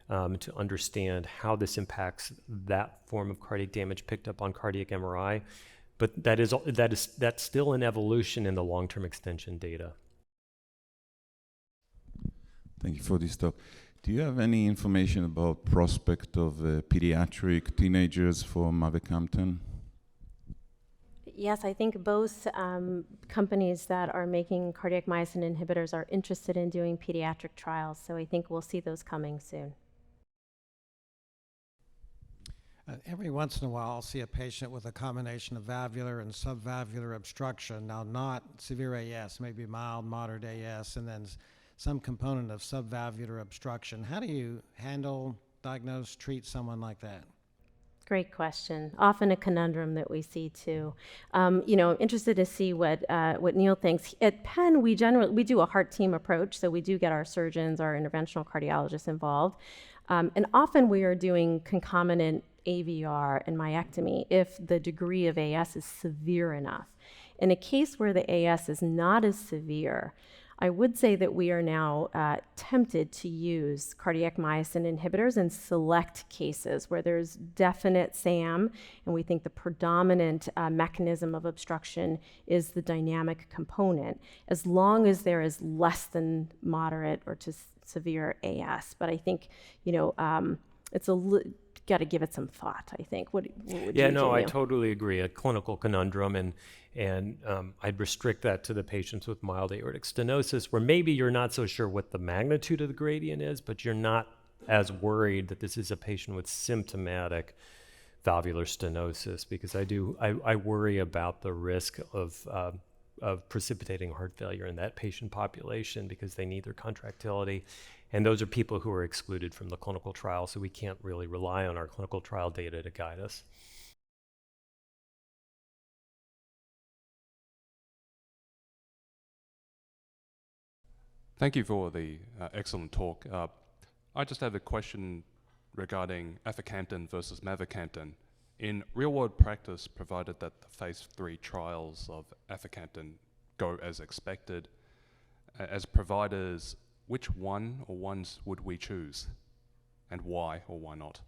To understand how this impacts that form of cardiac damage picked up on cardiac MRI, but that's still an evolution in the long-term extension data. Thank you for this talk. Do you have any information about prospect of pediatric teenagers for Mavicantin? Yes, I think both companies that are making cardiac myosin inhibitors are interested in doing pediatric trials, so I think we'll see those coming soon. Every once in a while, I'll see a patient with a combination of valvular and subvalvular obstruction. Now, not severe AS, maybe mild, moderate AS, and then some component of subvalvular obstruction. How do you handle, diagnose, treat someone like that? Great question. Often a conundrum that we see too. I'm interested to see what Neil thinks. At Penn, we do a heart team approach, so we do get our surgeons, our interventional cardiologists involved, and often we are doing concomitant AVR and myectomy if the degree of AS is severe enough. In a case where the AS is not as severe, I would say that we are now tempted to use cardiac myosin inhibitors in select cases where there's definite SAM, and we think the predominant mechanism of obstruction is the dynamic component, as long as there is less than moderate or to severe AS. But I think, it's got to give it some thought, I think. What would you do? I totally agree. A clinical conundrum, and I'd restrict that to the patients with mild aortic stenosis, where maybe you're not so sure what the magnitude of the gradient is, but you're not as worried that this is a patient with symptomatic valvular stenosis, because I worry about the risk of precipitating heart failure in that patient population because they need their contractility. And those are people who are excluded from the clinical trial, so we can't really rely on our clinical trial data to guide us. Thank you for the excellent talk. I just have a question regarding Affycanthin versus Mavicantin. In real-world practice, provided that the phase 3 trials of Affycanthin go as expected, as providers, which one or ones would we choose, and why or why not?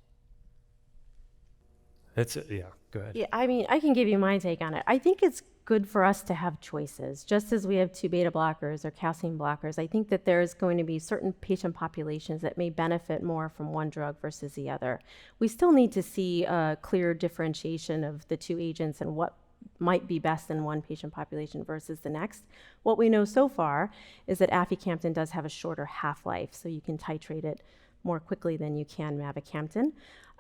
Yeah, go ahead. Yeah, I mean, I can give you my take on it. I think it's good for us to have choices. Just as we have 2 beta blockers or calcium blockers, I think that there's going to be certain patient populations that may benefit more from one drug versus the other. We still need to see a clear differentiation of the 2 agents and what might be best in one patient population versus the next. What we know so far is that Affycanthin does have a shorter half-life, so you can titrate it more quickly than you can Mavicantin.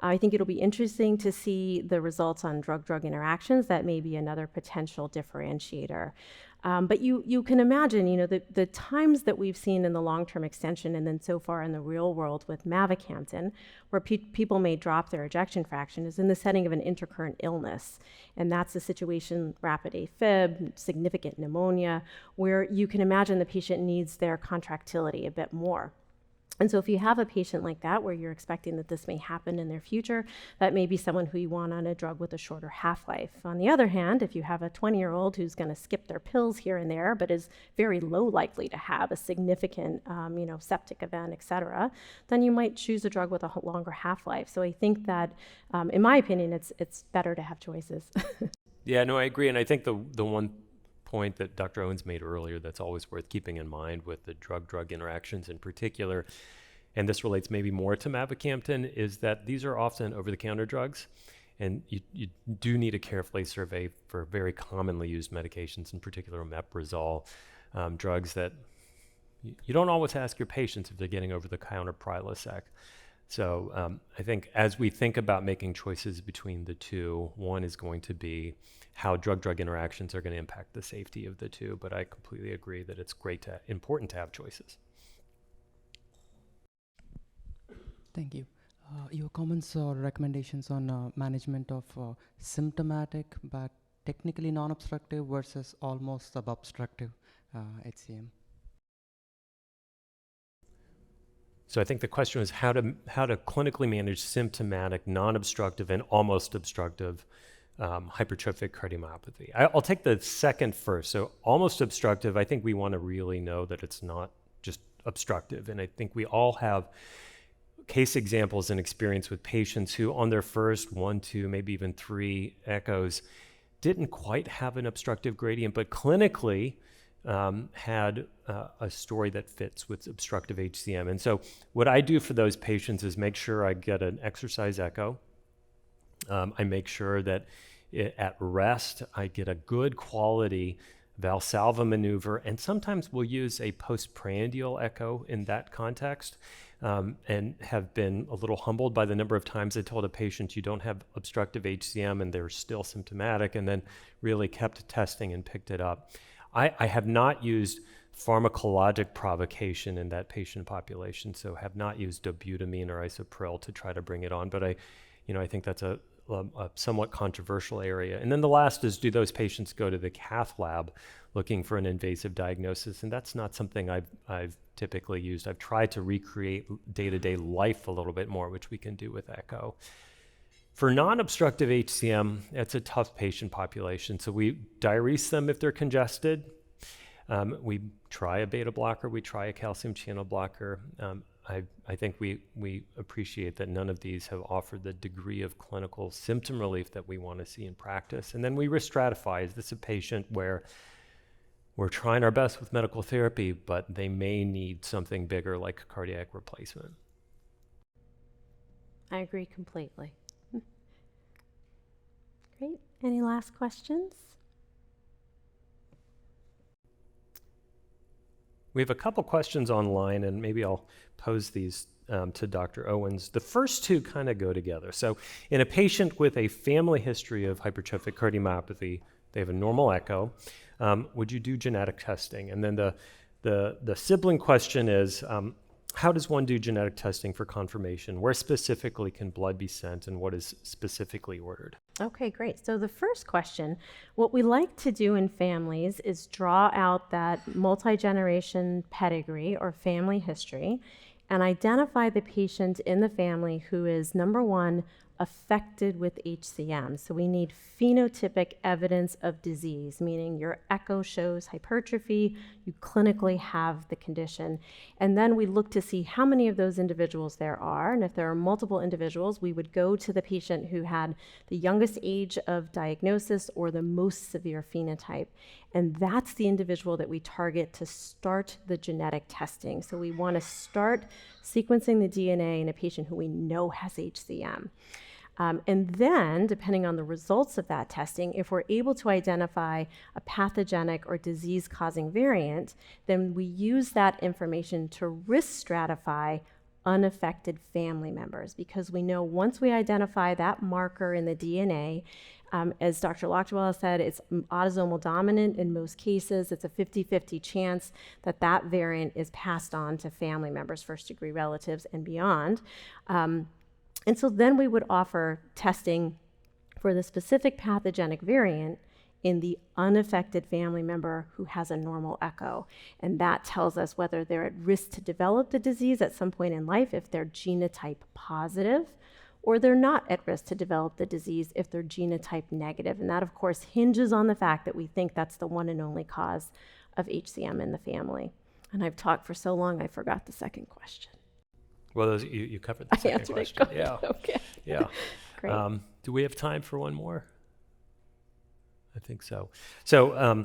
I think it'll be interesting to see the results on drug-drug interactions. That may be another potential differentiator. But you can imagine, you know, the times that we've seen in the long-term extension and then so far in the real world with Mavicantin, where people may drop their ejection fraction, is in the setting of an intercurrent illness. And that's the situation, rapid AFib, significant pneumonia, where you can imagine the patient needs their contractility a bit more. And so if you have a patient like that where you're expecting that this may happen in their future, that may be someone who you want on a drug with a shorter half-life. On the other hand, if you have a 20-year-old who's going to skip their pills here and there, but is very low likely to have a significant septic event, et cetera, then you might choose a drug with a longer half-life. So I think that, in my opinion, it's better to have choices. Yeah, no, I agree. And I think the one point that Dr. Owens made earlier that's always worth keeping in mind with the drug-drug interactions in particular, and this relates maybe more to Mavicantin, is that these are often over-the-counter drugs, and you do need to carefully survey for very commonly used medications, in particular omeprazole, drugs that you don't always ask your patients if they're getting over-the-counter Prilosec. So I think as we think about making choices between the 2, one is going to be how drug-drug interactions are going to impact the safety of the 2, but I completely agree that it's important to have choices. Thank you. Your comments or recommendations on management of symptomatic but technically non-obstructive versus almost sub-obstructive HCM. So I think the question was how to clinically manage symptomatic, non-obstructive, and almost obstructive hypertrophic cardiomyopathy. I'll take the second first. So almost obstructive, I think we want to really know that it's not just obstructive. And I think we all have case examples and experience with patients who on their first 1, 2, maybe even 3 echoes didn't quite have an obstructive gradient, but clinically had a story that fits with obstructive HCM. And so what I do for those patients is make sure I get an exercise echo. I make sure that at rest, I get a good quality Valsalva maneuver, and sometimes we'll use a postprandial echo in that context, and have been a little humbled by the number of times I told a patient you don't have obstructive HCM and they're still symptomatic, and then really kept testing and picked it up. I have not used pharmacologic provocation in that patient population, so have not used dobutamine or isopril to try to bring it on, but I think that's a somewhat controversial area. And then the last is, do those patients go to the cath lab looking for an invasive diagnosis? And that's not something I've typically used. I've tried to recreate day-to-day life a little bit more, which we can do with echo. For non-obstructive HCM, it's a tough patient population. So we diurese them if they're congested. We try a beta blocker, we try a calcium channel blocker. I think we appreciate that none of these have offered the degree of clinical symptom relief that we want to see in practice. And then we risk stratify. Is this a patient where we're trying our best with medical therapy, but they may need something bigger like cardiac replacement? I agree completely. Great. Any last questions? We have a couple questions online, and maybe I'll pose these to Dr. Owens. The first 2 kind of go together. So in a patient with a family history of hypertrophic cardiomyopathy, they have a normal echo. Would you do genetic testing? And then the sibling question is, how does one do genetic testing for confirmation? Where specifically can blood be sent, and what is specifically ordered? Okay, great. So the first question, what we like to do in families is draw out that multi-generation pedigree or family history and identify the patient in the family who is, number 1, affected with HCM. So we need phenotypic evidence of disease, meaning your echo shows hypertrophy, you clinically have the condition. And then we look to see how many of those individuals there are. And if there are multiple individuals, we would go to the patient who had the youngest age of diagnosis or the most severe phenotype. And that's the individual that we target to start the genetic testing. So we want to start sequencing the DNA in a patient who we know has HCM. And then, depending on the results of that testing, if we're able to identify a pathogenic or disease-causing variant, then we use that information to risk stratify unaffected family members, because we know once we identify that marker in the DNA, as Dr. Lochtweiler said, it's autosomal dominant in most cases. It's a 50-50 chance that that variant is passed on to family members, first-degree relatives, and beyond. And so then we would offer testing for the specific pathogenic variant in the unaffected family member who has a normal echo. And that tells us whether they're at risk to develop the disease at some point in life if they're genotype positive, or they're not at risk to develop the disease if they're genotype negative. And that, of course, hinges on the fact that we think that's the one and only cause of HCM in the family. And I've talked for so long, I forgot the second question. Well, you covered the second question. Yeah. Okay. Yeah. Great. Do we have time for one more? I think so. So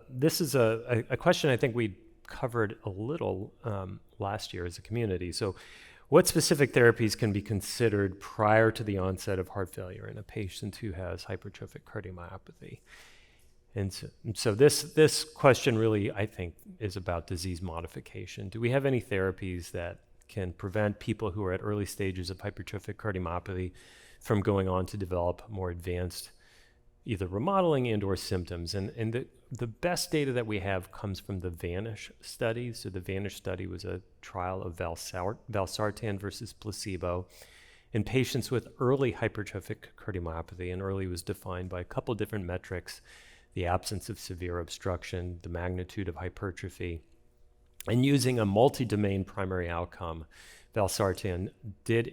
this is a question I think we covered a little last year as a community. So what specific therapies can be considered prior to the onset of heart failure in a patient who has hypertrophic cardiomyopathy? And so this question really, I think, is about disease modification. Do we have any therapies that can prevent people who are at early stages of hypertrophic cardiomyopathy from going on to develop more advanced either remodeling and or symptoms? And the best data that we have comes from the VANISH study. So the VANISH study was a trial of valsartan versus placebo in patients with early hypertrophic cardiomyopathy. And early was defined by a couple different metrics: the absence of severe obstruction, the magnitude of hypertrophy. And using a multi-domain primary outcome, valsartan did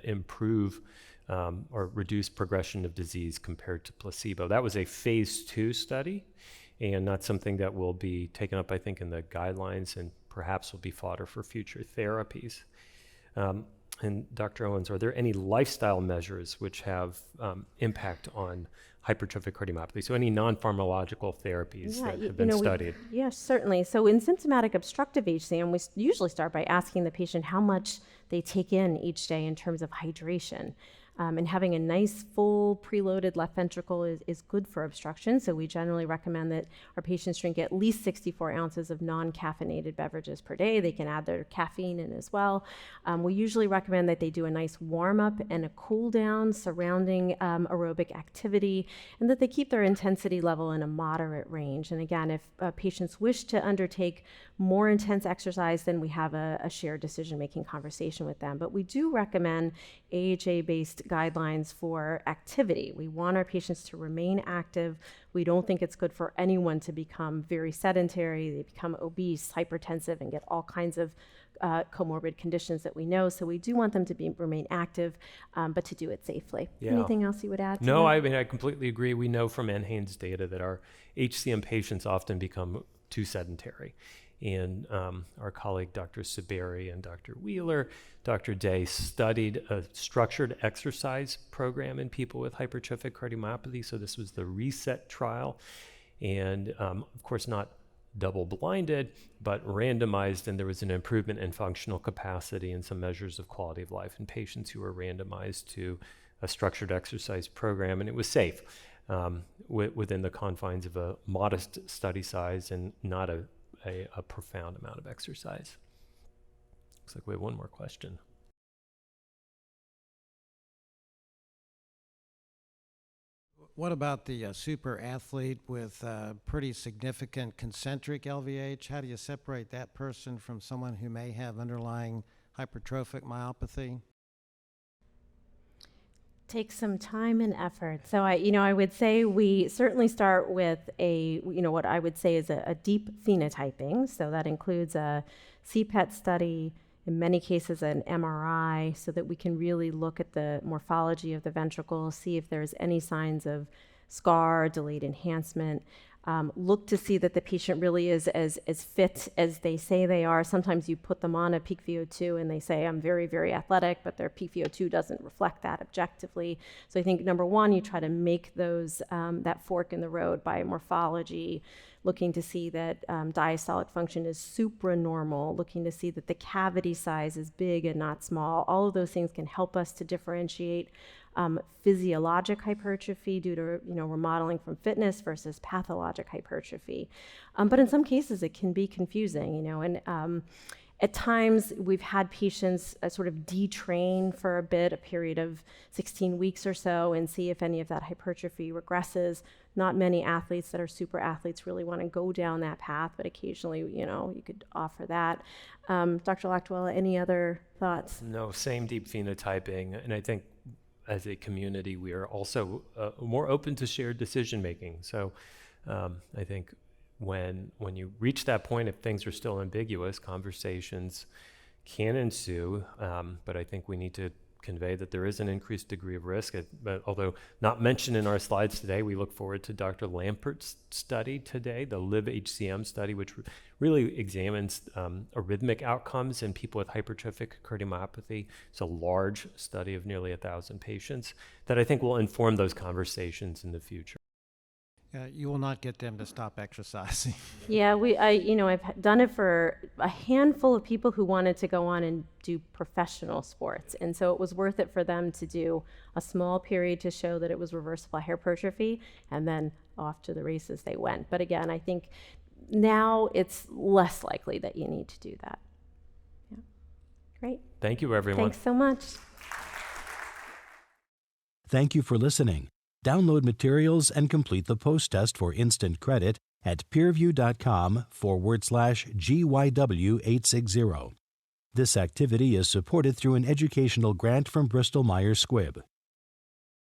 improve or reduce progression of disease compared to placebo. That was a phase 2 study, and not something that will be taken up, I think, in the guidelines and perhaps will be fodder for future therapies. And Dr. Owens, are there any lifestyle measures which have impact on hypertrophic cardiomyopathy? So any non-pharmacological therapies that have been studied? Yes, certainly. So in symptomatic obstructive HCM, we usually start by asking the patient how much they take in each day in terms of hydration. And having a nice full preloaded left ventricle is good for obstruction. So we generally recommend that our patients drink at least 64 ounces of non-caffeinated beverages per day. They can add their caffeine in as well. We usually recommend that they do a nice warm up and a cool down surrounding aerobic activity, and that they keep their intensity level in a moderate range. And again, if patients wish to undertake more intense exercise, then we have a shared decision-making conversation with them. But we do recommend AHA-based guidelines for activity. We want our patients to remain active. We don't think it's good for anyone to become very sedentary. They become obese, hypertensive, and get all kinds of comorbid conditions that we know. So we do want them to remain active, but to do it safely. Yeah. Anything else you would add to No, that? I mean, I completely agree. We know from NHANES data that our HCM patients often become too sedentary. And our colleague, Dr. Saberi and Dr. Wheeler, Dr. Day studied a structured exercise program in people with hypertrophic cardiomyopathy. So this was the RESET trial. And of course, not double-blinded, but randomized. And there was an improvement in functional capacity and some measures of quality of life in patients who were randomized to a structured exercise program. And it was safe within the confines of a modest study size and not a profound amount of exercise. Looks like we have one more question. What about the super athlete with pretty significant concentric LVH? How do you separate that person from someone who may have underlying hypertrophic myopathy? Takes some time and effort. So I would say we certainly start with what I would say is a deep phenotyping. So that includes a CPET study, in many cases an MRI, so that we can really look at the morphology of the ventricle, see if there's any signs of scar, delayed enhancement. Look to see that the patient really is as fit as they say they are. Sometimes you put them on a peak VO2 and they say, I'm very, very athletic, but their peak VO2 doesn't reflect that objectively. So I think number one, you try to make those, that fork in the road by morphology, looking to see that diastolic function is supranormal, looking to see that the cavity size is big and not small. All of those things can help us to differentiate physiologic hypertrophy due to remodeling from fitness versus pathologic hypertrophy. But in some cases it can be confusing, and at times we've had patients sort of detrain for a period of 16 weeks or so, and see if any of that hypertrophy regresses. Not many athletes that are super athletes really want to go down that path, but occasionally, you could offer that. Dr. Lactuella, any other thoughts? No, same deep phenotyping, and I think as a community, we are also more open to shared decision making. So I think when you reach that point, if things are still ambiguous, conversations can ensue. But I think we need to convey that there is an increased degree of risk. But although not mentioned in our slides today, we look forward to Dr. Lampert's study today, the LIVE-HCM study, which really examines arrhythmic outcomes in people with hypertrophic cardiomyopathy. It's a large study of nearly 1,000 patients that I think will inform those conversations in the future. You will not get them to stop exercising. Yeah, I've done it for a handful of people who wanted to go on and do professional sports. And so it was worth it for them to do a small period to show that it was reversible hypertrophy, and then off to the races they went. But again, I think now it's less likely that you need to do that. Yeah. Great. Thank you, everyone. Thanks so much. Thank you for listening. Download materials and complete the post-test for instant credit at peerview.com/GYW860. This activity is supported through an educational grant from Bristol Myers Squibb.